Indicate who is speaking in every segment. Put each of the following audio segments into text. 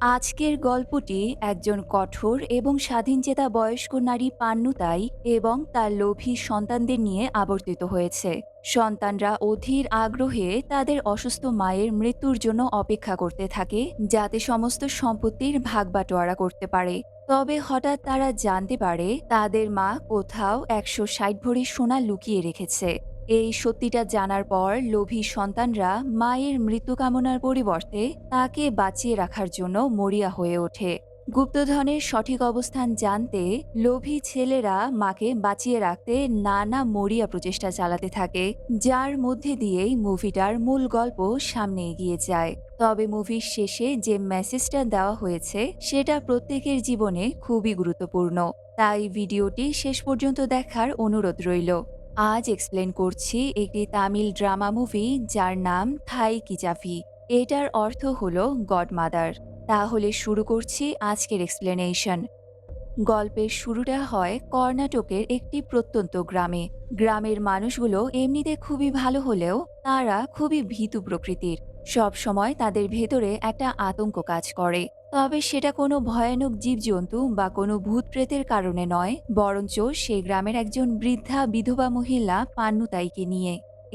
Speaker 1: আজকের গল্পটি একজন কঠোর এবং স্বাধীনচেতা বয়স্ক নারী পান্নুতাই এবং তার লোভী সন্তানদের নিয়ে আবর্তিত হয়েছে। সন্তানরা অধীর আগ্রহে তাদের অসুস্থ মায়ের মৃত্যুর জন্য অপেক্ষা করতে থাকে, যাতে সমস্ত সম্পত্তির ভাগবাটোয়ারা করতে পারে। তবে হঠাৎ তারা জানতে পারে তাদের মা কোথাও ১৬০ ভরি সোনা লুকিয়ে রেখেছে। এই সত্যিটা জানার পর লোভী সন্তানরা মায়ের মৃত্যু কামনার পরিবর্তে তাকে বাঁচিয়ে রাখার জন্য মরিয়া হয়ে ওঠে। গুপ্তধনের সঠিক অবস্থান জানতে লোভী ছেলেরা মাকে বাঁচিয়ে রাখতে নানা মরিয়া প্রচেষ্টা চালাতে থাকে, যার মধ্যে দিয়েই মুভিটার মূল গল্প সামনে এগিয়ে যায়। তবে মুভির শেষে যে মেসেজটা দেওয়া হয়েছে সেটা প্রত্যেকের জীবনে খুবই গুরুত্বপূর্ণ। তাই ভিডিওটি শেষ পর্যন্ত দেখার অনুরোধ রইল। আজ এক্সপ্লেন করছি একটি তামিল ড্রামা মুভি যার নাম থাই কিচাভি। এটার অর্থ হলো গডমাদার। তাহলে শুরু করছি আজকের এক্সপ্লেনেশন। গল্পের শুরুটা হয় কর্ণাটকের একটি প্রত্যন্ত গ্রামে। গ্রামের মানুষগুলো এমনিতে খুবই ভালো হলেও তারা খুবই ভীতু প্রকৃতির। সব সময় তাদের ভেতরে একটা আতঙ্ক কাজ করে। তবে সেটা কোনো ভয়ানক জীবজন্তু বা কোনো ভূত প্রেতের কারণে নয়, বরঞ্চ সেই গ্রামের একজন বৃদ্ধা বিধবা মহিলা পান্নুতাইকে নিয়ে।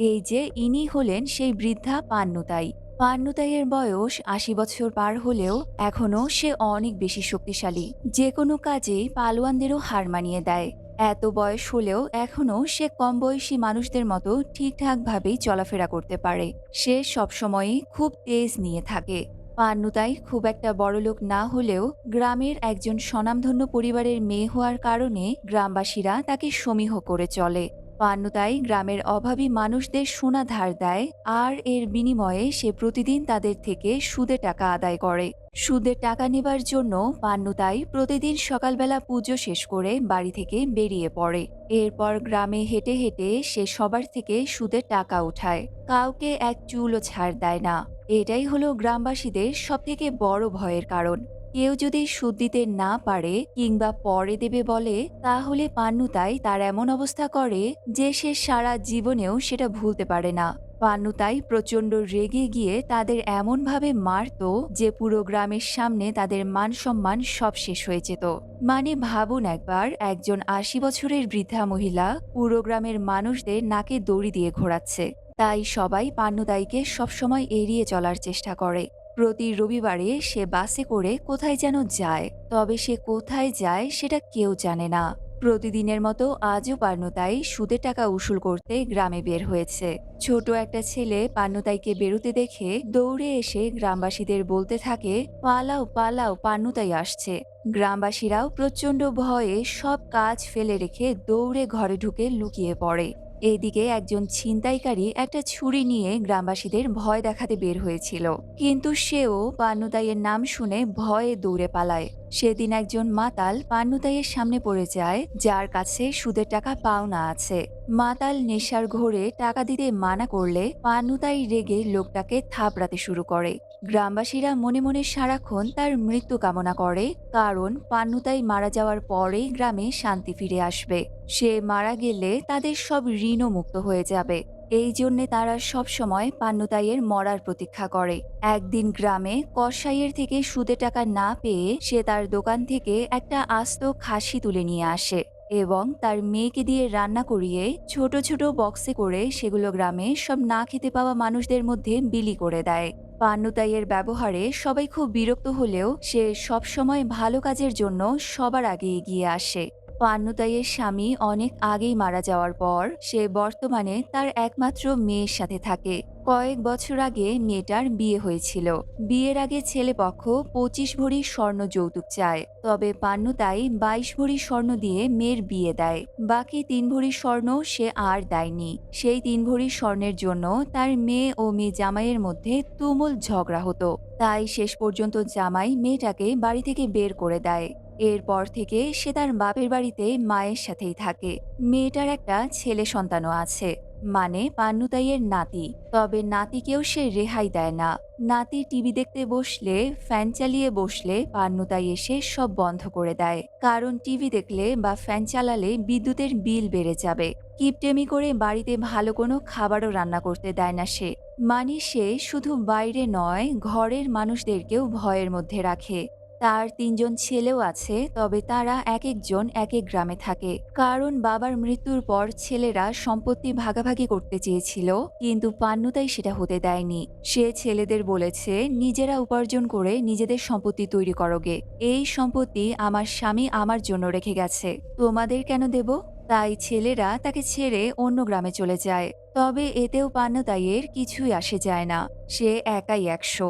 Speaker 1: এই যে ইনি হলেন সেই বৃদ্ধা পান্নুতাই। পান্নুতাইয়ের বয়স ৮০ বছর পার হলেও এখনও সে অনেক বেশি শক্তিশালী। যে কোনো কাজেই পালোয়ানদেরও হার মানিয়ে দেয়। এত বয়স হলেও এখনও সে কম বয়সী মানুষদের মতো ঠিকঠাকভাবেই চলাফেরা করতে পারে। সে সবসময়ই খুব তেজ নিয়ে থাকে। পান্নুতাই খুব একটা বড়লোক না হলেও গ্রামের একজন স্বনামধন্য পরিবারের মেয়ে হওয়ার কারণে গ্রামবাসীরা তাকে সমীহ করে চলে। পান্নুতাই গ্রামের অভাবী মানুষদের সোনা ধার দেয়, আর এর বিনিময়ে সে প্রতিদিন তাদের থেকে সুদে টাকা আদায় করে। সুদে টাকা নেবার জন্য পান্নুতাই প্রতিদিন সকালবেলা পুজো শেষ করে বাড়ি থেকে বেরিয়ে পড়ে। এরপর গ্রামে হেঁটে হেঁটে সে সবার থেকে সুদের টাকা উঠায়, কাউকে এক চুলও ছাড় দেয় না। এটাই হলো গ্রামবাসীদের সবথেকে বড় ভয়ের কারণ। কেউ যদি সুদ দিতে না পারে কিংবা পরে দেবে বলে, তাহলে পান্নুতাই তার এমন অবস্থা করে যে সে সারা জীবনেও সেটা ভুলতে পারে না। পান্নুতাই প্রচণ্ড রেগে গিয়ে তাদের এমনভাবে মারতো যে পুরো গ্রামের সামনে তাদের মান সম্মান সব শেষ হয়ে যেত। মানে ভাবুন একবার, একজন ৮০ বছরের বৃদ্ধা মহিলা পুরো গ্রামের মানুষদের নাকে দড়ি দিয়ে ঘোরাচ্ছে। তাই সবাই পান্নুতাইকে সবসময় এড়িয়ে চলার চেষ্টা করে। প্রতি রবিবারে সে বাসে করে কোথায় যেন যায়, তবে সে কোথায় যায় সেটা কেউ জানে না। প্রতিদিনের মতো আজও পান্নুতাই সুদের টাকা উসুল করতে গ্রামে বের হয়েছে। ছোট একটা ছেলে পান্নুতাইকে বেরোতে দেখে দৌড়ে এসে গ্রামবাসীদের বলতে থাকে, পালাও পালাও, পান্নুতাই আসছে। গ্রামবাসীরাও প্রচণ্ড ভয়ে সব কাজ ফেলে রেখে দৌড়ে ঘরে ঢুকে লুকিয়ে পড়ে। এদিকে একজন ছিনতাইকারী একটা ছুরি নিয়ে গ্রামবাসীদের ভয় দেখাতে বের হয়েছিল, কিন্তু সেও পান্নুতাইয়ের নাম শুনে ভয়ে দৌড়ে পালায়। সেদিন একজন মাতাল পান্নুতাইয়ের সামনে পড়ে যায়, যার কাছে সুদের টাকা পাওনা আছে। মাতাল নেশার ঘোরে টাকা দিতে মানা করলে পান্নুতাই রেগে লোকটাকে থাপড়াতে শুরু করে। গ্রামবাসীরা মনে মনে সারাক্ষণ তার মৃত্যু কামনা করে, কারণ পান্নুতাই মারা যাওয়ার পরেই গ্রামে শান্তি ফিরে আসবে। সে মারা গেলে তাদের সব ঋণও মুক্ত হয়ে যাবে। এই জন্যে তারা সবসময় পান্নুতাইয়ের মরার প্রতীক্ষা করে। একদিন গ্রামে কসাইয়ের থেকে সুদে টাকা না পেয়ে সে তার দোকান থেকে একটা আস্ত খাসি তুলে নিয়ে আসে এবং তার মেয়েকে দিয়ে রান্না করিয়ে ছোট ছোট বক্সে করে সেগুলো গ্রামে সব না খেতে পাওয়া মানুষদের মধ্যে বিলি করে দেয়। পান্নুতাইয়ের ব্যবহারে সবাই খুব বিরক্ত হলেও সে সবসময় ভালো কাজের জন্য সবার আগে এগিয়ে আসে। পান্নুতাইয়ের স্বামী অনেক আগেই মারা যাওয়ার পর সে বর্তমানে তার একমাত্র মেয়ের সাথে থাকে। কয়েক বছর আগে মেয়েটার বিয়ে হয়েছিল। বিয়ের আগে ছেলেপক্ষ ২৫ ভরি স্বর্ণ যৌতুক চায়, তবে পান্নুতাই ২২ ভরি স্বর্ণ দিয়ে মেয়ের বিয়ে দেয়। বাকি ৩ ভরি স্বর্ণ সে আর দেয়নি। সেই ৩ ভরি স্বর্ণের জন্য তার মেয়ে ও মেয়ে জামাইয়ের মধ্যে তুমুল ঝগড়া হতো। তাই শেষ পর্যন্ত জামাই মেয়েটাকে বাড়ি থেকে বের করে দেয়। এরপর থেকে সে তার বাপের বাড়িতে মায়ের সাথেই থাকে। মেয়েটার একটা ছেলে সন্তানও আছে, মানে পান্নুতাইয়ের নাতি। তবে নাতিকেও সে রেহাই দেয় না। নাতি টিভি দেখতে বসলে, ফ্যান চালিয়ে বসলে পান্নুতাই এসে সব বন্ধ করে দেয়, কারণ টিভি দেখলে বা ফ্যান চালালে বিদ্যুতের বিল বেড়ে যাবে। কিপটেমি করে বাড়িতে ভালো কোনো খাবারও রান্না করতে দেয় না সে। মানে সে শুধু বাইরে নয়, ঘরের মানুষদেরকেও ভয়ের মধ্যে রাখে। তার ৩ জন ছেলেও আছে, তবে তারা একেকজন একেক গ্রামে থাকে। কারণ বাবার মৃত্যুর পর ছেলেরা সম্পত্তি ভাগাভাগি করতে চেয়েছিল, কিন্তু পান্নুতাই সেটা হতে দেয়নি। সে ছেলেদের বলেছে, নিজেরা উপার্জন করে নিজেদের সম্পত্তি তৈরি করোগে। এই সম্পত্তি আমার স্বামী আমার জন্য রেখে গেছে, তোমাদের কেন দেব? তাই ছেলেরা তাকে ছেড়ে অন্য গ্রামে চলে যায়। তবে এতেও পান্নতাইয়ের কিছুই আসে যায় না। সে একাই ১০০।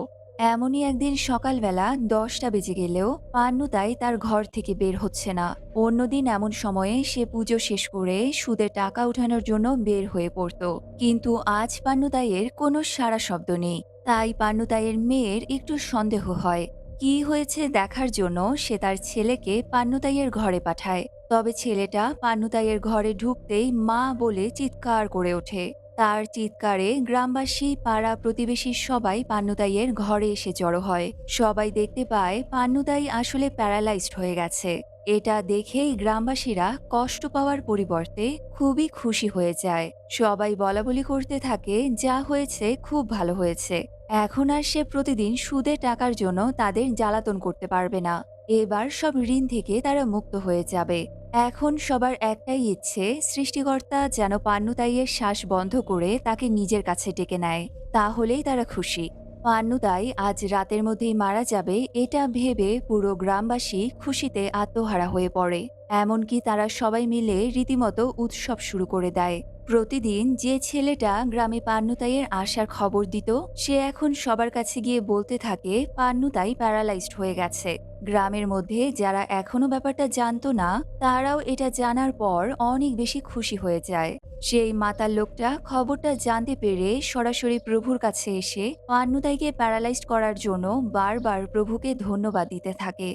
Speaker 1: এমনই একদিন সকালবেলা ১০টা বেজে গেলেও পান্নুতাই তার ঘর থেকে বের হচ্ছে না। অন্যদিন এমন সময়ে সে পুজো শেষ করে সুদে টাকা উঠানোর জন্য বের হয়ে পড়ত। কিন্তু আজ পান্নুতাইয়ের কোনো সাড়া শব্দ নেই। তাই পান্নুতাইয়ের মেয়ের একটু সন্দেহ হয়। কি হয়েছে দেখার জন্য সে তার ছেলেকে পান্নুতাইয়ের ঘরে পাঠায়। তবে ছেলেটা পান্নুতাইয়ের ঘরে ঢুকতেই মা বলে চিৎকার করে ওঠে। তার চিৎকারে গ্রামবাসী, পাড়া প্রতিবেশী সবাই পান্নুতাইয়ের ঘরে এসে জড়ো হয়। সবাই দেখতে পায় পান্নুতাই আসলে প্যারালাইজড হয়ে গেছে। এটা দেখেই গ্রামবাসীরা কষ্ট পাওয়ার পরিবর্তে খুবই খুশি হয়ে যায়। সবাই বলাবলি করতে থাকে, যা হয়েছে খুব ভালো হয়েছে। এখন আর সে প্রতিদিন সুদে টাকার জন্য তাদের জ্বালাতন করতে পারবে না। এবার সব ঋণ থেকে তারা মুক্ত হয়ে যাবে। এখন সবার একটাই ইচ্ছে, সৃষ্টিকর্তা যেন পান্নুতাইয়ের শ্বাস বন্ধ করে তাকে নিজের কাছে ডেকে নেয়। তাহলেই তারা খুশি। পান্নুতাই আজ রাতের মধ্যেই মারা যাবে, এটা ভেবে পুরো গ্রামবাসী খুশিতে আত্মহারা হয়ে পড়ে। এমনকি তারা সবাই মিলে রীতিমতো উৎসব শুরু করে দেয়। প্রতিদিন যে ছেলেটা গ্রামে পান্নুতাইয়ের আসার খবর দিত, সে এখন সবার কাছে গিয়ে বলতে থাকে পান্নুতাই প্যারালাইজড হয়ে গেছে। গ্রামের মধ্যে যারা এখনো ব্যাপারটা জানতো না, তারাও এটা জানার পর অনেক বেশি খুশি হয়ে যায়। সেই মাতাল লোকটা খবরটা জানতে পেরে সরাসরি প্রভুর কাছে এসে পান্নুতাইকে প্যারালাইজড করার জন্য বারবার প্রভুকে ধন্যবাদ দিতে থাকে।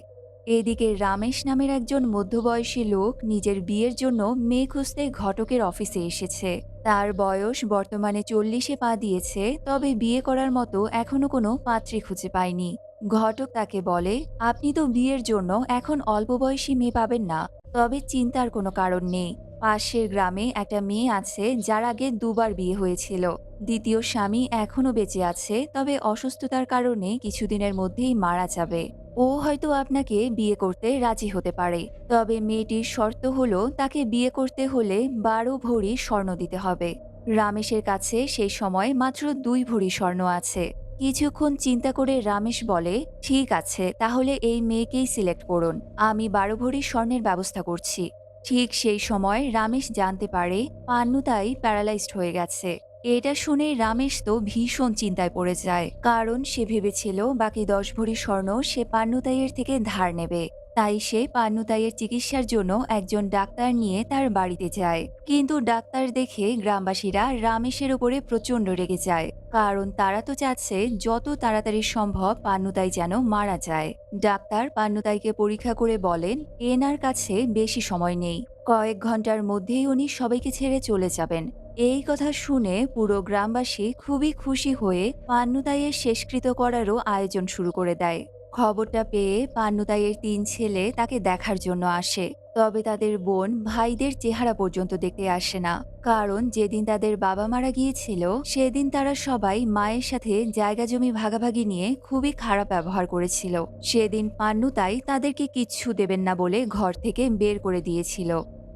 Speaker 1: এদিকে রামেশ নামের একজন মধ্যবয়সী লোক নিজের বিয়ের জন্য মেয়ে খুঁজতে ঘটকের অফিসে এসেছে। তার বয়স বর্তমানে ৪০-এ পা দিয়েছে, তবে বিয়ে করার মতো এখনো কোনো পাত্রী খুঁজে পায়নি। ঘটক তাকে বলে, আপনি তো বিয়ের জন্য এখন অল্প বয়সী মেয়ে পাবেন না, তবে চিন্তার কোনো কারণ নেই। পাশের গ্রামে একটা মেয়ে আছে যার আগে ২বার বিয়ে হয়েছিল। দ্বিতীয় স্বামী এখনো বেঁচে আছে, তবে অসুস্থতার কারণে কিছুদিনের মধ্যেই মারা যাবে। ও হয়তো আপনাকে বিয়ে করতে রাজি হতে পারে, তবে মেয়েটির শর্ত হলো তাকে বিয়ে করতে হলে ১২ ভরি স্বর্ণ দিতে হবে। রামেশের কাছে সেই সময় মাত্র ২ ভরি স্বর্ণ আছে। কিছুক্ষণ চিন্তা করে রামেশ বলে, ঠিক আছে, তাহলে এই মেয়েকেই সিলেক্ট করুন, আমি ১২ ভরি স্বর্ণের ব্যবস্থা করছি। ঠিক সেই সময় রামেশ জানতে পারে পান্নুতাই প্যারালাইজড হয়ে গেছে। এটা শুনে রামেশ তো ভীষণ চিন্তায় পড়ে যায়, কারণ সে ভেবেছিল বাকি ১০ ভরি স্বর্ণ সে পান্নুতাইয়ের থেকে ধার নেবে। তাই সে পান্নুতাইয়ের চিকিৎসার জন্য একজন ডাক্তার নিয়ে তার বাড়িতে যায়। কিন্তু ডাক্তার দেখে গ্রামবাসীরা রামেশের উপরে প্রচণ্ড রেগে যায়, কারণ তারা তো চাচ্ছে যত তাড়াতাড়ি সম্ভব পান্নুতাই যেন মারা যায়। ডাক্তার পান্নুতাইকে পরীক্ষা করে বলেন, এনার কাছে বেশি সময় নেই, কয়েক ঘন্টার মধ্যেই উনি সবাইকে ছেড়ে চলে যাবেন। এই কথা শুনে পুরো গ্রামবাসী খুবই খুশি হয়ে পান্নুতাইয়ের শেষকৃত্য করারও আয়োজন শুরু করে দেয়। খবরটা পেয়ে পান্নুতাইয়ের ৩ ছেলে তাকে দেখার জন্য আসে। তবে তাদের বোন ভাইদের চেহারা পর্যন্ত দেখতে আসে না, কারণ যেদিন তাদের বাবা মারা গিয়েছিল সেদিন তারা সবাই মায়ের সাথে জায়গা জমি ভাগাভাগি নিয়ে খুবই খারাপ ব্যবহার করেছিল। সেদিন পান্নুতাই তাদেরকে কিচ্ছু দেবেন না বলে ঘর থেকে বের করে দিয়েছিল।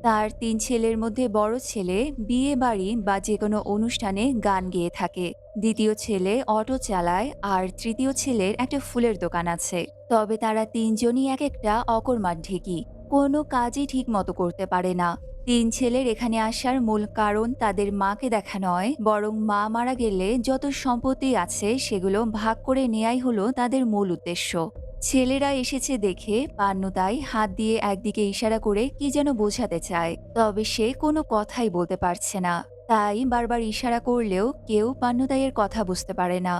Speaker 1: তার ৩ ছেলের মধ্যে বড় ছেলে বিয়ে বাড়ি বা যে কোনো অনুষ্ঠানে গান গেয়ে থাকে, দ্বিতীয় ছেলে অটো চালায়, আর তৃতীয় ছেলের একটা ফুলের দোকান আছে। তবে তারা ৩ জনই এক একটা অকর্মার ঢেকি, কোনো কাজই ঠিক মতো করতে পারে না। ৩ ছেলের এখানে আসার মূল কারণ তাদের মাকে দেখা নয়, বরং মা মারা গেলে যত সম্পত্তি আছে সেগুলো ভাগ করে নেয়াই হলো তাদের মূল উদ্দেশ্য। ছেলেরা এসেছে দেখে পান্নুতাই হাত দিয়ে একদিকে ইশারা করে কি যেন বোঝাতে চায়, তবে সে কোনো কথাই বলতে পারছে না। তাই বারবার ইশারা করলেও কেউ পান্নুতাইয়ের কথা বুঝতে পারে না।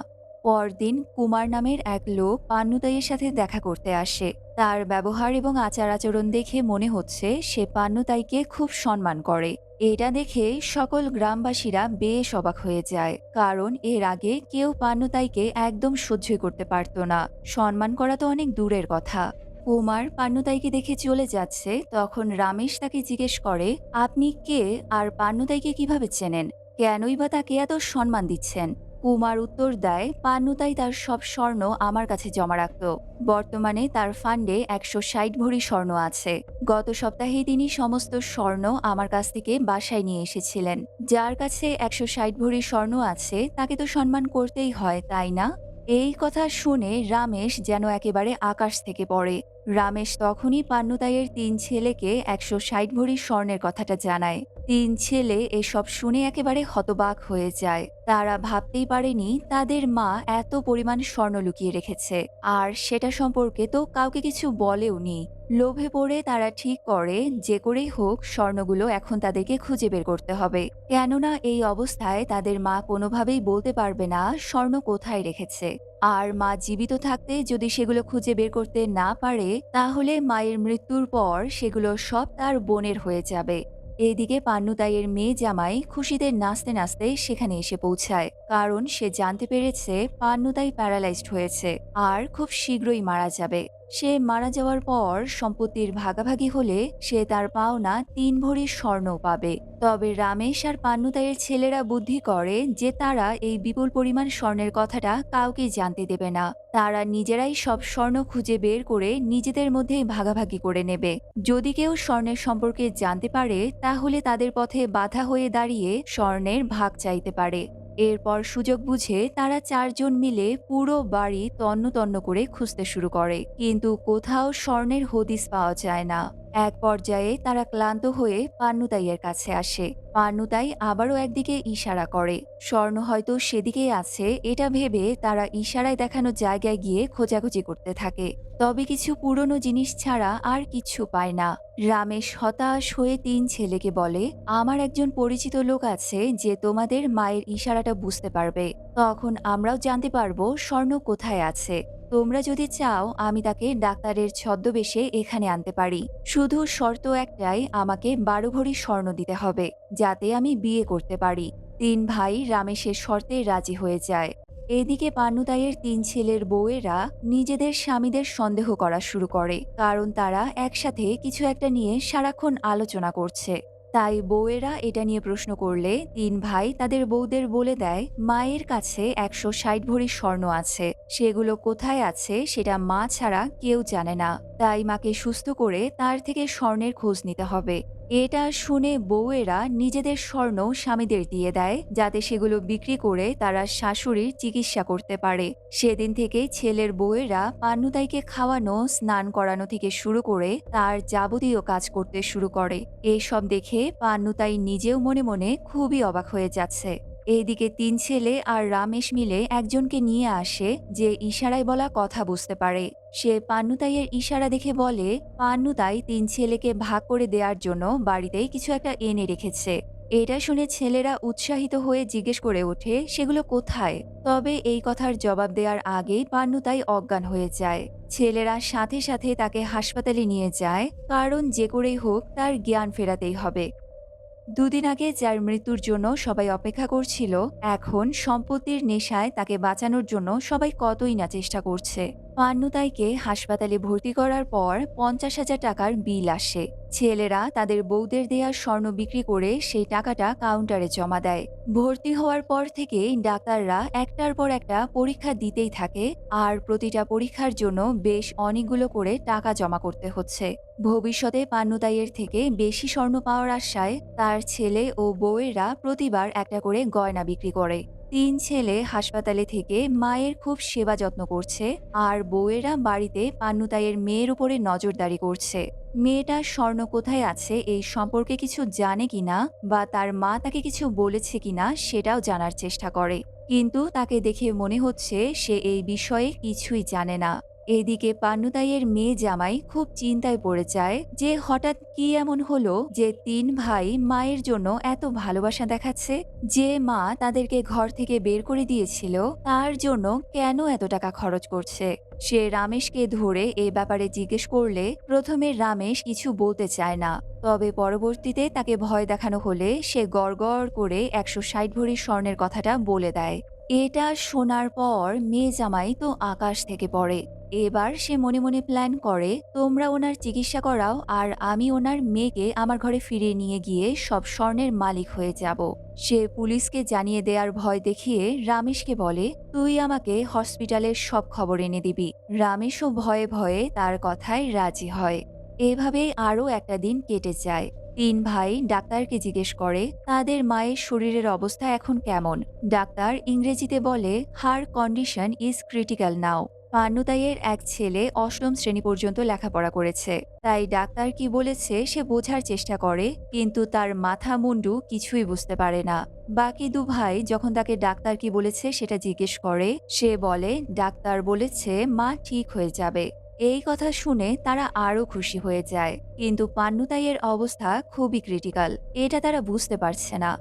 Speaker 1: পরদিন কুমার নামের এক লোক পান্নুতাইয়ের সাথে দেখা করতে আসে। তার ব্যবহার এবং আচার আচরণ দেখে মনে হচ্ছে সে পান্নুতাইকে খুব সম্মান করে। এটা দেখে সকল গ্রামবাসীরা বেশ অবাক হয়ে যায়, কারণ এর আগে কেউ পান্নুতাইকে একদম সহ্যই করতে পারত না। সম্মান করা তো অনেক দূরের কথা। কুমার পান্নুতাইকে দেখে চলে যাচ্ছে, তখন রামেশ তাকে জিজ্ঞেস করে, আপনি কে আর পান্নুতাইকে কিভাবে চেনেন? কেনই বা তাকে এত সম্মান দিচ্ছেন? কুমার উত্তর দেয়, পান্নুতাই তার সব স্বর্ণ আমার কাছে জমা রাখত। বর্তমানে তার ফান্ডে ১৬০ ভরি স্বর্ণ আছে। গত সপ্তাহে তিনি সমস্ত স্বর্ণ আমার কাছ থেকে বাসায় নিয়ে এসেছিলেন। যার কাছে ১৬০ ভরি স্বর্ণ আছে তাকে তো সম্মান করতেই হয়, তাই না? এই কথা শুনে রামেশ যেন একেবারে আকাশ থেকে পড়ে। রামেশ তখনই পান্নুতাইয়ের ৩ ছেলেকে ১৬০ ভরি স্বর্ণের কথাটা জানায়। ৩ ছেলে এসব শুনে একেবারে হতবাক হয়ে যায়। তারা ভাবতেই পারেনি তাদের মা এত পরিমাণ স্বর্ণ লুকিয়ে রেখেছে, আর সেটা সম্পর্কে তো কাউকে কিছু বলেওনি। লোভে পড়ে তারা ঠিক করে যে করেই হোক স্বর্ণগুলো এখন তাদেরকে খুঁজে বের করতে হবে, কেননা এই অবস্থায় তাদের মা কোনোভাবেই বলতে পারবে না স্বর্ণ কোথায় রেখেছে। আর মা জীবিত থাকতে যদি সেগুলো খুঁজে বের করতে না পারে, তাহলে মায়ের মৃত্যুর পর সেগুলো সব তার বোনের হয়ে যাবে। এদিকে পান্নুতাইয়ের মেয়ে জামাই খুশিতে নাচতে নাচতে সেখানে এসে পৌঁছায়, কারণ সে জানতে পেরেছে পান্নুতাই প্যারালাইজড হয়েছে আর খুব শীঘ্রই মারা যাবে। সে মারা যাওয়ার পর সম্পত্তির ভাগাভাগি হলে সে তার পাওনা ৩ ভরি স্বর্ণ পাবে। তবে রামেশ আর পান্নুতাইয়ের ছেলেরা বুদ্ধি করে যে তারা এই বিপুল পরিমাণ স্বর্ণের কথাটা কাউকে জানতে দেবে না। তারা নিজেরাই সব স্বর্ণ খুঁজে বের করে নিজেদের মধ্যেই ভাগাভাগি করে নেবে। যদি কেউ স্বর্ণের সম্পর্কে জানতে পারে, তাহলে তাদের পথে বাধা হয়ে দাঁড়িয়ে স্বর্ণের ভাগ চাইতে পারে। এরপর সুযোগ বুঝে তারা ৪ জন মিলে পুরো বাড়ি তন্ন তন্ন করে খুঁজতে শুরু করে, কিন্তু কোথাও স্বর্ণের হদিস পাওয়া যায় না। এক পর্যায়ে তারা ক্লান্ত হয়ে পান্নুতাইয়ের কাছে আসে। পান্নুতাই আবারও একদিকে ইশারা করে। স্বর্ণ হয়তো সেদিকেই আছে এটা ভেবে তারা ইশারায় দেখানো জায়গায় গিয়ে খোঁজাখুঁজি করতে থাকে। তবে কিছু পুরনো জিনিস ছাড়া আর কিচ্ছু পায় না। রামেশ হতাশ হয়ে ৩ ছেলেকে বলে, আমার একজন পরিচিত লোক আছে যে তোমাদের মায়ের ইশারাটা বুঝতে পারবে। তখন আমরাও জানতে পারবো স্বর্ণ কোথায় আছে। তোমরা যদি চাও আমি তাকে ডাক্তারের ছদ্মবেশে এখানে আনতে পারি। শুধু শর্ত একটাই, আমাকে ১২ ভরি স্বর্ণ দিতে হবে, যাতে আমি বিয়ে করতে পারি। ৩ ভাই রামেশের শর্তে রাজি হয়ে যায়। এদিকে পান্নুতাইয়ের ৩ ছেলের বউয়েরা নিজেদের স্বামীদের সন্দেহ করা শুরু করে, কারণ তারা একসাথে কিছু একটা নিয়ে সারাক্ষণ আলোচনা করছে। তাই বউয়েরা এটা নিয়ে প্রশ্ন করলে ৩ ভাই তাদের বউদের বলে দেয় মায়ের কাছে ১৬০ ভরি স্বর্ণ আছে, সেগুলো কোথায় আছে সেটা মা ছাড়া কেউ জানে না। তাই মাকে সুস্থ করে তার থেকে স্বর্ণের খোঁজ নিতে হবে। এটা শুনে বউয়েরা নিজেদের স্বর্ণ স্বামীদের দিয়ে দেয়, যাতে সেগুলো বিক্রি করে তারা শাশুড়ির চিকিৎসা করতে পারে। সেদিন থেকে ছেলের বউয়েরা পান্নুতাইকে খাওয়ানো, স্নান করানো থেকে শুরু করে তার যাবতীয় কাজ করতে শুরু করে। এসব দেখে পান্নুতাই নিজেও মনে মনে খুবই অবাক হয়ে যাচ্ছে। এইদিকে ৩ ছেলে আর রামেশ মিলে একজনকে নিয়ে আসে যে ইশারায় বলা কথা বুঝতে পারে। সে পান্নুতাইয়ের ইশারা দেখে বলে পান্নুতাই ৩ ছেলেকে ভাগ করে দেওয়ার জন্য বাড়িতেই কিছু একটা এনে রেখেছে। এটা শুনে ছেলেরা উৎসাহিত হয়ে জিজ্ঞেস করে ওঠে সেগুলো কোথায়। তবে এই কথার জবাব দেওয়ার আগেই পান্নুতাই অজ্ঞান হয়ে যায়। ছেলেরা সাথে সাথে তাকে হাসপাতালে নিয়ে যায়, কারণ যে করেই হোক তার জ্ঞান ফেরাতেই হবে। দুদিন আগে যার মৃত্যুর জন্য সবাই অপেক্ষা করছিল, এখন সম্পত্তির নেশায় তাকে বাঁচানোর জন্য সবাই কতই না চেষ্টা করছে। পান্নুতাইকে হাসপাতালে ভর্তি করার পর ৫০,০০০ টাকার বিল আসে। ছেলেরা তাদের বউদের দেয়া স্বর্ণ বিক্রি করে সেই টাকাটা কাউন্টারে জমা দেয়। ভর্তি হওয়ার পর থেকেই ডাক্তাররা একটার পর একটা পরীক্ষা দিতেই থাকে, আর প্রতিটা পরীক্ষার জন্য বেশ অনেকগুলো করে টাকা জমা করতে হচ্ছে। ভবিষ্যতে পান্নুতাইয়ের থেকে বেশি স্বর্ণ পাওয়ার আশায় তার ছেলে ও বউয়েরা প্রতিবার একটা করে গয়না বিক্রি করে। ৩ ছেলে হাসপাতালে থেকে মায়ের খুব সেবা যত্ন করছে, আর বউয়েরা বাড়িতে পান্নুতাইয়ের মেয়ের উপরে নজরদারি করছে। মেয়েটা স্বর্ণ কোথায় আছে এই সম্পর্কে কিছু জানে কিনা বা তার মা তাকে কিছু বলেছে কিনা সেটাও জানার চেষ্টা করে, কিন্তু তাকে দেখে মনে হচ্ছে সে এই বিষয়ে কিছুই জানে না। এদিকে পান্নুতাইয়ের মেয়ে জামাই খুব চিন্তায় পড়ে যায় যে হঠাৎ কি এমন হলো যে ৩ ভাই মায়ের জন্য এত ভালোবাসা দেখাচ্ছে। যে মা তাদেরকে ঘর থেকে বের করে দিয়েছিল তার জন্য কেন এত টাকা খরচ করছে। সে রামেশকে ধরে এ ব্যাপারে জিজ্ঞেস করলে প্রথমে রামেশ কিছু বলতে চায় না, তবে পরবর্তীতে তাকে ভয় দেখানো হলে সে গড়গড় করে ১৬০ ভরি স্বর্ণের কথাটা বলে দেয়। এটা শোনার পর মেয়ে জামাই তো আকাশ থেকে পড়ে। এবার সে মনে মনে প্ল্যান করে, তোমরা ওনার চিকিৎসা করাও আর আমি ওনার মেয়েকে আমার ঘরে ফিরিয়ে নিয়ে গিয়ে সব স্বর্ণের মালিক হয়ে যাব। সে পুলিশকে জানিয়ে দেওয়ার ভয় দেখিয়ে রামেশকে বলে, তুই আমাকে হসপিটালের সব খবর এনে দিবি। রামেশও ভয়ে ভয়ে তার কথায় রাজি হয়। এভাবেই আরও একটা দিন কেটে যায়। তিন ভাই ডাক্তারকে জিজ্ঞেস করে তাদের মায়ের শরীরের অবস্থা এখন কেমন। ডাক্তার ইংরেজিতে বলে, হার কন্ডিশন ইজ ক্রিটিক্যাল নাও। পান্নুতাইয়ের এক ছেলে অষ্টম শ্রেণী পর্যন্ত লেখাপড়া করেছে, তাই ডাক্তার কি বলেছে সে বোঝার চেষ্টা করে, কিন্তু তার মাথা মুন্ডু কিছুই বুঝতে পারে না। বাকি দু ভাই যখন তাকে ডাক্তার কি বলেছে সেটা জিজ্ঞেস করে, সে বলে ডাক্তার বলেছে মা ঠিক হয়ে যাবে। এই কথা শুনে তারা আরও খুশি হয়ে যায়, কিন্তু পান্নুতাইয়ের অবস্থা খুবই ক্রিটিক্যাল, এটা তারা বুঝতে পারছে না।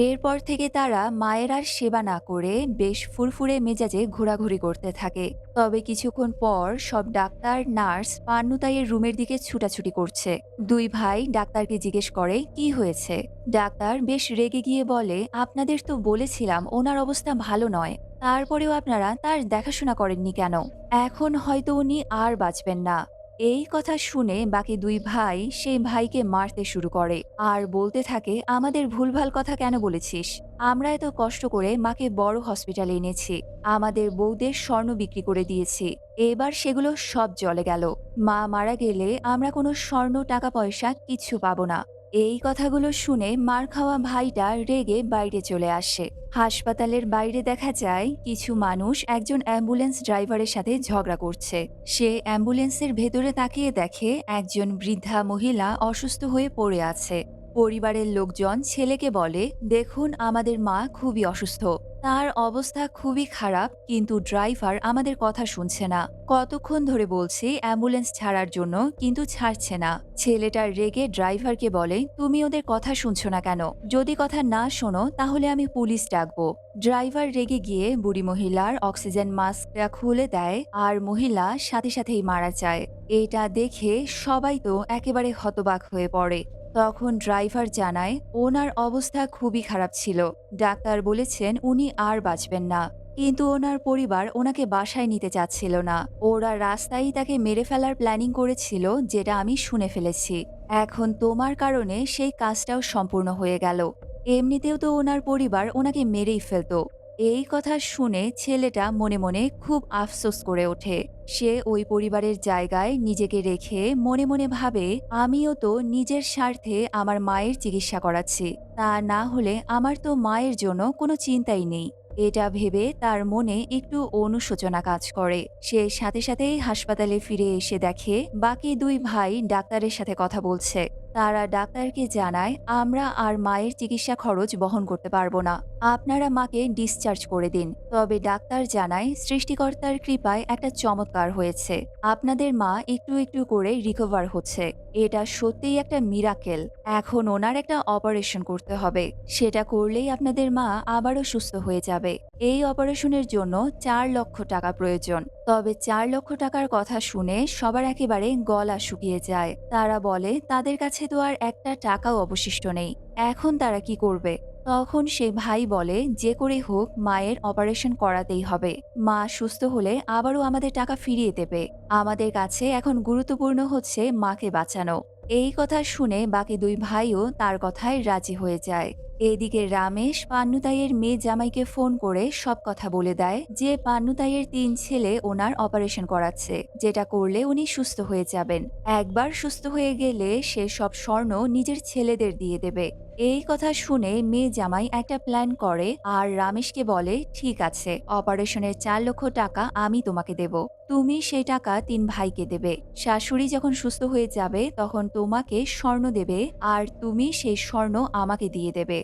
Speaker 1: এরপর থেকে তারা মায়ের আর সেবা না করে বেশ ফুরফুরে মেজাজে ঘোরাঘুরি করতে থাকে। তবে কিছুক্ষণ পর সব ডাক্তার নার্স পান্নুতাইয়ের রুমের দিকে ছুটাছুটি করছে। দুই ভাই ডাক্তারকে জিজ্ঞেস করে কি হয়েছে। ডাক্তার বেশ রেগে গিয়ে বলে, আপনাদের তো বলেছিলাম ওনার অবস্থা ভালো নয়, তারপরেও আপনারা তার দেখাশোনা করেননি কেন? এখন হয়তো উনি আর বাঁচবেন না। এই কথা শুনে বাকি দুই ভাই সেই ভাইকে মারতে শুরু করে আর বলতে থাকে, আমাদের ভুলভাল কথা কেন বলেছিস? আমরা এত কষ্ট করে মাকে বড় হসপিটালে এনেছি, আমাদের বউদের স্বর্ণ বিক্রি করে দিয়েছি, এবার সেগুলো সব জলে গেল। মা মারা গেলে আমরা কোনো স্বর্ণ টাকা পয়সা কিচ্ছু পাবো না। এই কথাগুলো শুনে মার খাওয়া ভাইটা রেগে বাইরে চলে আসে। হাসপাতালের বাইরে দেখা যায় কিছু মানুষ একজন অ্যাম্বুলেন্স ড্রাইভারের সাথে ঝগড়া করছে। সে অ্যাম্বুলেন্সের ভেতরে তাকিয়ে দেখে একজন বৃদ্ধা মহিলা অসুস্থ হয়ে পড়ে আছে। পরিবারের লোকজন ছেলেকে বলে, দেখুন আমাদের মা খুবই অসুস্থ, তার অবস্থা খুবই খারাপ, কিন্তু ড্রাইভার আমাদের কথা শুনছে না। কতক্ষণ ধরে বলছি অ্যাম্বুলেন্স ছাড়ার জন্য, কিন্তু ছাড়ছে না। ছেলেটার রেগে ড্রাইভারকে বলে, তুমি ওদের কথা শুনছো না কেন? যদি কথা না শোনো তাহলে আমি পুলিশ ডাকবো। ড্রাইভার রেগে গিয়ে বুড়ি মহিলার অক্সিজেন মাস্কটা খুলে দেয় আর মহিলা সাথে সাথেই মারা যায়। এটা দেখে সবাই তো একেবারে হতবাক হয়ে পড়ে। তখন ড্রাইভার জানায় ওনার অবস্থা খুবই খারাপ ছিল, ডাক্তার বলেছেন উনি আর বাঁচবেন না। কিন্তু ওনার পরিবার ওনাকে বাসায় নিতে চাচ্ছিল না, ওরা রাস্তায় তাকে মেরে ফেলার প্ল্যানিং করেছিল, যেটা আমি শুনে ফেলেছি। এখন তোমার কারণে সেই কাজটাও সম্পূর্ণ হয়ে গেল। এমনিতেও তো ওনার পরিবার ওনাকে মেরেই ফেলতো। এই কথা শুনে ছেলেটা মনে মনে খুব আফসোস করে ওঠে। সে ওই পরিবারের জায়গায় নিজেকে রেখে মনে মনে ভাবে, আমিও তো নিজের স্বার্থে আমার মায়ের চিকিৎসা করাচ্ছি, তা না হলে আমার তো মায়ের জন্য কোনো চিন্তাই নেই। এটা ভেবে তার মনে একটু অনুশোচনা কাজ করে। সে সাথে সাথেই হাসপাতালে ফিরে এসে দেখে বাকি দুই ভাই ডাক্তারের সাথে কথা বলছে। তারা ডাক্তারকে জানায়, আমরা আর মায়ের চিকিৎসা খরচ বহন করতে পারবো না, আপনারা মাকে ডিসচার্জ করে দিন। তবে ডাক্তার জানায়, সৃষ্টিকর্তার কৃপায় একটা চমৎকার হয়েছে, আপনাদের মা একটু একটু করে রিকভার হচ্ছে, এটা সত্যিই একটা মিরাকেল। এখন ওনার একটা অপারেশন করতে হবে, সেটা করলেই আপনাদের মা আবারও সুস্থ হয়ে যাবে। এই অপারেশনের জন্য 4 লক্ষ টাকা প্রয়োজন। তবে 4 লক্ষ টাকার কথা শুনে সবার একেবারে গলা শুকিয়ে যায়। তারা বলে তাদের কাছে তো আর একটা টাকাও অবশিষ্ট নেই, এখন তারা কি করবে? তখন সেই ভাই বলে, যে করে হোক মায়ের অপারেশন করাতেই হবে, মা সুস্থ হলে আবারও আমাদের টাকা ফিরিয়ে দেবে। আমাদের কাছে এখন গুরুত্বপূর্ণ হচ্ছে মাকে বাঁচানো। এই কথা শুনে বাকি দুই ভাইও তার কথায় রাজি হয়ে যায়। এদিকে রামেশ পান্নুতাইয়ের মেয়ে জামাইকে ফোন করে সব কথা বলে দেয় যে পান্নুতাইয়ের 3 ছেলে ওনার অপারেশন করাচ্ছে, যেটা করলে উনি সুস্থ হয়ে যাবেন। একবার সুস্থ হয়ে গেলে সে সব স্বর্ণ নিজের ছেলেদের দিয়ে দেবে। এই কথা শুনে মেয়ে জামাই একটা প্ল্যান করে আর রামেশকে বলে, ঠিক আছে, অপারেশনের 4 লক্ষ টাকা আমি তোমাকে দেব, তুমি সেই টাকা 3 ভাইকে দেবে। শাশুড়ি যখন সুস্থ হয়ে যাবে তখন তোমাকে স্বর্ণ দেবে আর তুমি সেই স্বর্ণ আমাকে দিয়ে দেবে।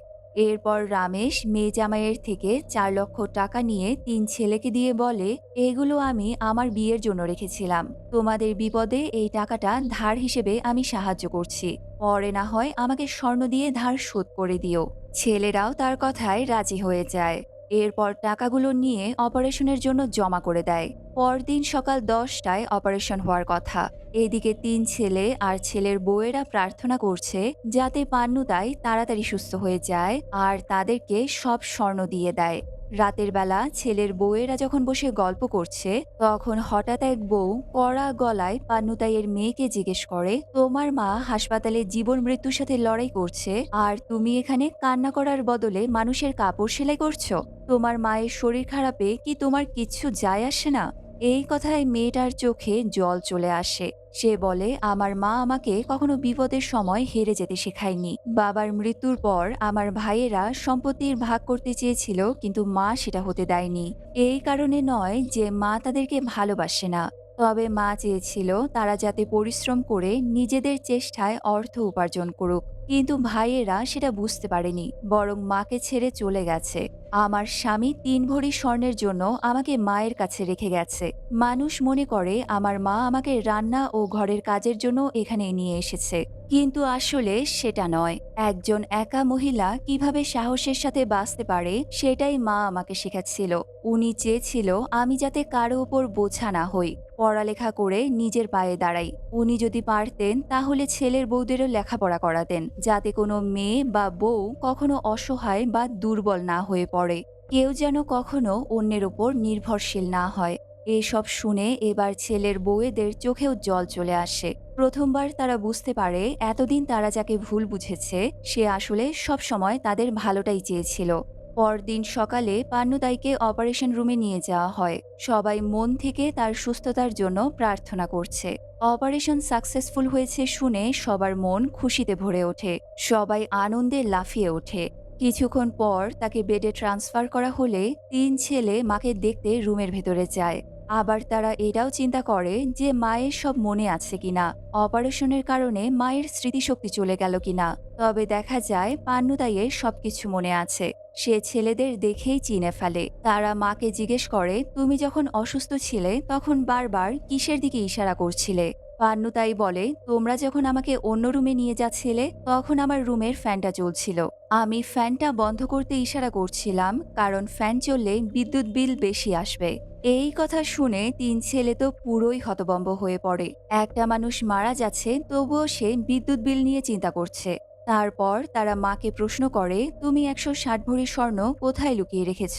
Speaker 1: এরপর রামেশ মেয়ে জামাইয়ের থেকে 4 লক্ষ টাকা নিয়ে 3 ছেলেকে দিয়ে বলে, এগুলো আমি আমার বিয়ের জন্য রেখেছিলাম, তোমাদের বিপদে এই টাকাটা ধার হিসেবে আমি সাহায্য করছি, পরে না হয় আমাকে স্বর্ণ দিয়ে ধার শোধ করে দিও। ছেলেরাও তার কথায় রাজি হয়ে যায়। এরপর টাকাগুলো নিয়ে অপারেশনের জন্য জমা করে দেয়। পরদিন সকাল 10টায় অপারেশন হওয়ার কথা। এদিকে 3 ছেলে আর ছেলের বউয়েরা প্রার্থনা করছে যাতে পান্নুতাই তাড়াতাড়ি সুস্থ হয়ে যায় আর তাদেরকে সব স্বর্ণ দিয়ে দেয়। রাতের বেলা ছেলের বউয়েরা যখন বসে গল্প করছে, তখন হঠাৎ এক বউ কড়া গলায় পান্নুতাইয়ের মেয়েকে জিজ্ঞেস করে, তোমার মা হাসপাতালে জীবন মৃত্যুর সাথে লড়াই করছে, আর তুমি এখানে কান্না করার বদলে মানুষের কাপড় সেলাই করছো? তোমার মায়ের শরীর খারাপে কি তোমার কিচ্ছু যায় আসে না? এই কথায় মেয়েটার চোখে জল চলে আসে। সে বলে, আমার মা আমাকে কখনো বিপদের সময় হেরে যেতে শেখায়নি। বাবার মৃত্যুর পর আমার ভাইয়েরা সম্পত্তির ভাগ করতে চেয়েছিল, কিন্তু মা সেটা হতে দেয়নি। এই কারণে নয় যে মা তাদেরকে ভালোবাসে না, তবে মা চেয়েছিল তারা যাতে পরিশ্রম করে নিজেদের চেষ্টায় অর্থ উপার্জন করুক। কিন্তু ভাইয়েরা সেটা বুঝতে পারেনি, বরং মাকে ছেড়ে চলে গেছে। আমার স্বামী ৩ ভরি স্বর্ণের জন্য আমাকে মায়ের কাছে রেখে গেছে। মানুষ মনে করে আমার মা আমাকে রান্না ও ঘরের কাজের জন্য এখানে নিয়ে এসেছে, কিন্তু আসলে সেটা নয়। একজন একা মহিলা কিভাবে সাহসের সাথে বাঁচতে পারে সেটাই মা আমাকে শেখাচ্ছিল। উনি চেয়েছিল আমি যাতে কারো উপর বোঝা না হই, পড়ালেখা করে নিজের পায়ে দাঁড়াই। উনি যদি পারতেন তাহলে ছেলের বউদেরও লেখাপড়া করাতেন, যাতে কোনো মেয়ে বা বউ কখনো অসহায় বা দুর্বল না হয়ে পড়ে। কেউ যেন কখনো অন্যের ওপর নির্ভরশীল না হয়। এসব শুনে এবার ছেলের বউয়েদের চোখেও জল চলে আসে। প্রথমবার তারা বুঝতে পারে এতদিন তারা যাকে ভুল বুঝেছে সে আসলে সব সময় তাদের ভালোটাই চেয়েছিল। পরদিন সকালে পান্নুতাইকে অপারেশন রুমে নিয়ে যাওয়া হয়। সবাই মন থেকে তার সুস্থতার জন্য প্রার্থনা করছে। অপারেশন সাকসেসফুল হয়েছে শুনে সবার মন খুশিতে ভরে ওঠে। সবাই আনন্দে লাফিয়ে ওঠে। কিছুক্ষণ পর তাকে বেডে ট্রান্সফার করা হলে ৩ ছেলে মাকে দেখতে রুমের ভেতরে যায়। আবার তারা এটাও চিন্তা করে যে মায়ের সব মনে আছে কিনা, অপারেশনের কারণে মায়ের স্মৃতিশক্তি চলে গেল কিনা। তবে দেখা যায় পান্নুতাইয়ের সবকিছু মনে আছে। সে ছেলেদের দেখেই চিনে ফেলে। তারা মাকে জিজ্ঞেস করে, তুমি যখন অসুস্থ ছিলে তখন বারবার কিসের দিকে ইশারা করছিলে? পান্নুতাই বলে, তোমরা যখন আমাকে অন্য রুমে নিয়ে যাচ্ছিলে তখন আমার রুমের ফ্যানটা চলছিল। আমি ফ্যানটা বন্ধ করতে ইশারা করছিলাম, কারণ ফ্যান চললে বিদ্যুৎ বিল বেশি আসবে। এই কথা শুনে ৩ ছেলে তো পুরোই হতভম্ব হয়ে পড়ে। একটা মানুষ মারা যাচ্ছে তবুও সে বিদ্যুৎ বিল নিয়ে চিন্তা করছে। তারপর তারা মাকে প্রশ্ন করে, তুমি ১৬০ ভরি স্বর্ণ কোথায় লুকিয়ে রেখেছ?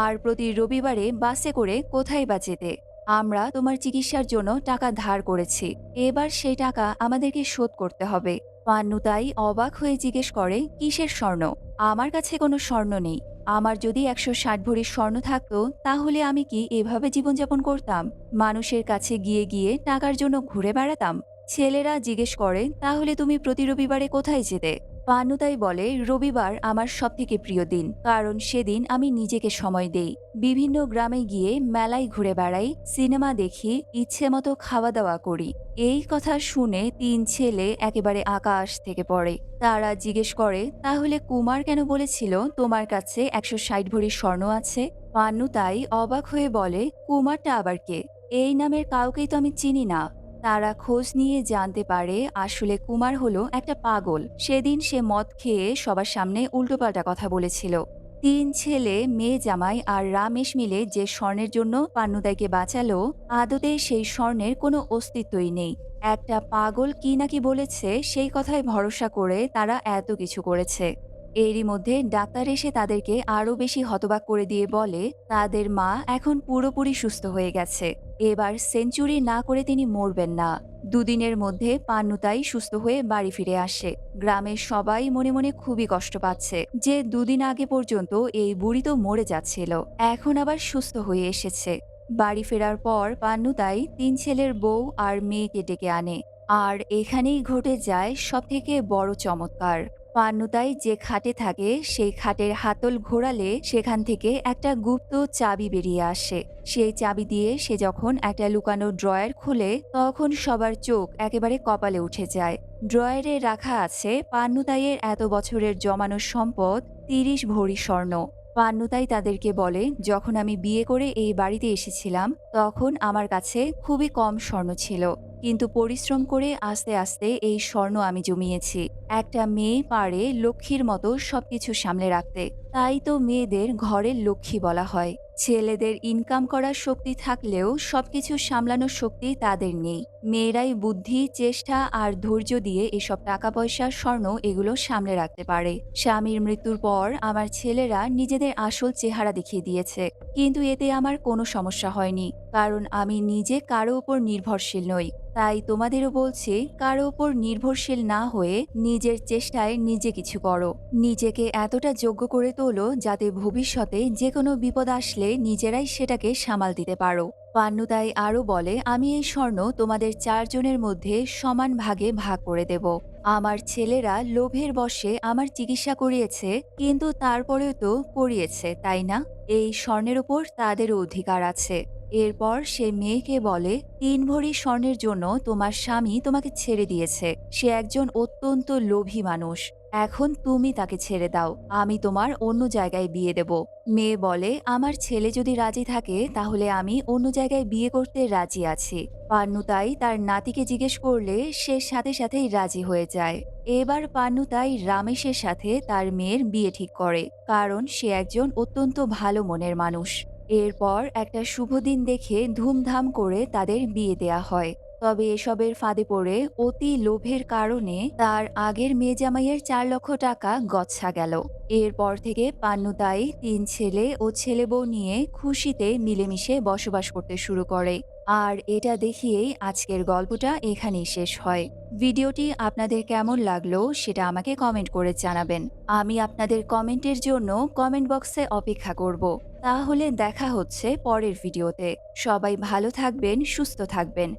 Speaker 1: আর প্রতি রবিবারে বাসে করে কোথায় বা যেতে? আমরা তোমার চিকিৎসার জন্য টাকা ধার করেছি, এবার সেই টাকা আমাদেরকে শোধ করতে হবে। পান্নুতাই অবাক হয়ে জিজ্ঞেস করে, কিসের স্বর্ণ? আমার কাছে কোনো স্বর্ণ নেই। আমার যদি ১৬০ ভরি স্বর্ণ থাকতো তাহলে আমি কি এভাবে জীবনযাপন করতাম? মানুষের কাছে গিয়ে গিয়ে টাকার জন্য ঘুরে বেড়াতাম? ছেলেরা জিজ্ঞেস করে, তাহলে তুমি প্রতি রবিবারে কোথায় যেতে? পান্নুতাই বলে, রবিবার আমার সবথেকে প্রিয় দিন, কারণ সেদিন আমি নিজেকে সময় দেই। বিভিন্ন গ্রামে গিয়ে মেলায় ঘুরে বেড়াই, সিনেমা দেখি, ইচ্ছে মতো খাওয়া দাওয়া করি। এই কথা শুনে ৩ ছেলে একেবারে আকাশ থেকে পড়ে। তারা জিজ্ঞেস করে, তাহলে কুমার কেন বলেছিল তোমার কাছে ১৬০ ভরি স্বর্ণ আছে? পান্নুতাই অবাক হয়ে বলে, কুমারটা আবার কে? এই নামের কাউকেই তো আমি চিনি না। তারা খোঁজ নিয়ে জানতে পারে আসলে কুমার হলো একটা পাগল। সেদিন সে মদ খেয়ে সবার সামনে উল্টোপাল্টা কথা বলেছিল। ৩ ছেলে, মেয়ে জামাই আর রামেশ মিলে যে স্বর্ণের জন্য পান্নুদাইকে বাঁচালো, আদতে সেই স্বর্ণের কোনো অস্তিত্বই নেই। একটা পাগল কি নাকি বলেছে সেই কথায় ভরসা করে তারা এত কিছু করেছে। এরই মধ্যে ডাক্তার এসে তাদেরকে আরো বেশি হতবাক করে দিয়ে বলে, তাদের মা এখন পুরোপুরি সুস্থ হয়ে গেছে। এবার সেঞ্চুরি না করে তিনি মরবেন না। দুদিনের মধ্যে পান্নুতাই সুস্থ হয়ে বাড়ি ফিরে আসে। গ্রামের সবাই মনে মনে খুবই কষ্ট পাচ্ছে যে দুদিন আগে পর্যন্ত এই বুড়ি তো মরে যাচ্ছিল, এখন আবার সুস্থ হয়ে এসেছে। বাড়ি ফেরার পর পান্নুতাই ৩ ছেলের বউ আর মেয়েকে ডেকে আনে। আর এখানেই ঘটে যায় সবথেকে বড় চমৎকার। পান্নুতাই যে খাটে থাকে সেই খাটের হাতল ঘোরালে সেখান থেকে একটা গুপ্ত চাবি বেরিয়ে আসে। সেই চাবি দিয়ে সে যখন একটা লুকানো ড্রয়ার খুলে তখন সবার চোখ একেবারে কপালে উঠে যায়। ড্রয়ারে রাখা আছে পান্নুতাইয়ের এত বছরের জমানো সম্পদ, ৩০ ভরি স্বর্ণ। পান্নুতাই তাদেরকে বলে, যখন আমি বিয়ে করে এই বাড়িতে এসেছিলাম তখন আমার কাছে খুবই কম স্বর্ণ ছিল, কিন্তু পরিশ্রম করে আস্তে আস্তে এই স্বর্ণ আমি জমিয়েছি। একটা মেয়ে পারে লক্ষ্মীর মতো সবকিছু সামলে রাখতে, তাই তো মেয়েদের ঘরের লক্ষ্মী বলা হয়। ছেলেদের ইনকাম করার শক্তি থাকলেও সবকিছু সামলানোর শক্তি তাদের নেই। মেয়েরাই বুদ্ধি, চেষ্টা আর ধৈর্য দিয়ে এসব টাকা পয়সা, স্বর্ণ এগুলো সামলে রাখতে পারে। স্বামীর মৃত্যুর পর আমার ছেলেরা নিজেদের আসল চেহারা দেখিয়ে দিয়েছে, কিন্তু এতে আমার কোনো সমস্যা হয়নি, কারণ আমি নিজে কারো উপর নির্ভরশীল নই। তাই তোমাদেরও বলছি, কারো উপর নির্ভরশীল না হয়ে নিজের চেষ্টায় নিজে কিছু করো। নিজেকে এতটা যোগ্য করে তোলো যাতে ভবিষ্যতে যে কোনো বিপদ আসলে নিজেরাই সেটাকে সামাল দিতে পারো। পান্নু তাই আরও বলে, আমি এই স্বর্ণ তোমাদের 4 জনের মধ্যে সমান ভাগে ভাগ করে দেব। আমার ছেলেরা লোভের বশে আমার চিকিৎসা করিয়েছে, কিন্তু তারপরেও তো করিয়েছে, তাই না? এই স্বর্ণের ওপর তাদেরও অধিকার আছে। এরপর সে মেয়েকে বলে, 3 ভরি স্বর্ণের জন্য তোমার স্বামী তোমাকে ছেড়ে দিয়েছে। সে একজন অত্যন্ত লোভী মানুষ। এখন তুমি তাকে ছেড়ে দাও, আমি তোমার অন্য জায়গায় বিয়ে দেব। মেয়ে বলে, আমার ছেলে যদি রাজি থাকে তাহলে আমি অন্য জায়গায় বিয়ে করতে রাজি আছি। পান্নু তাই তার নাতিকে জিজ্ঞেস করলে সে সাথে সাথেই রাজি হয়ে যায়। এবার পান্নু তাই রামেশের সাথে তার মেয়ের বিয়ে ঠিক করে, কারণ সে একজন অত্যন্ত ভালো মনের মানুষ। এরপর একটা শুভ দিন দেখে ধুমধাম করে তাদের বিয়ে দেয়া হয়। তবে এসবের ফাঁদে পড়ে অতি লোভের কারণে তার আগের মেয়ে জামাইয়ের 4 লক্ষ টাকা গচ্ছা গেল। এরপর থেকে পান্নু তাই 3 ছেলে ও ছেলে বউ নিয়ে খুশিতে মিলেমিশে বসবাস করতে শুরু করে। আর এটা দেখিয়েই আজকের গল্পটা এখানেই শেষ হয়। ভিডিওটি আপনাদের কেমন লাগলো সেটা আমাকে কমেন্ট করে জানাবেন। আমি আপনাদের কমেন্টের জন্য কমেন্ট বক্সে অপেক্ষা করব। তাহলে দেখা হচ্ছে পরের ভিডিওতে। সবাই ভালো থাকবেন, সুস্থ থাকবেন।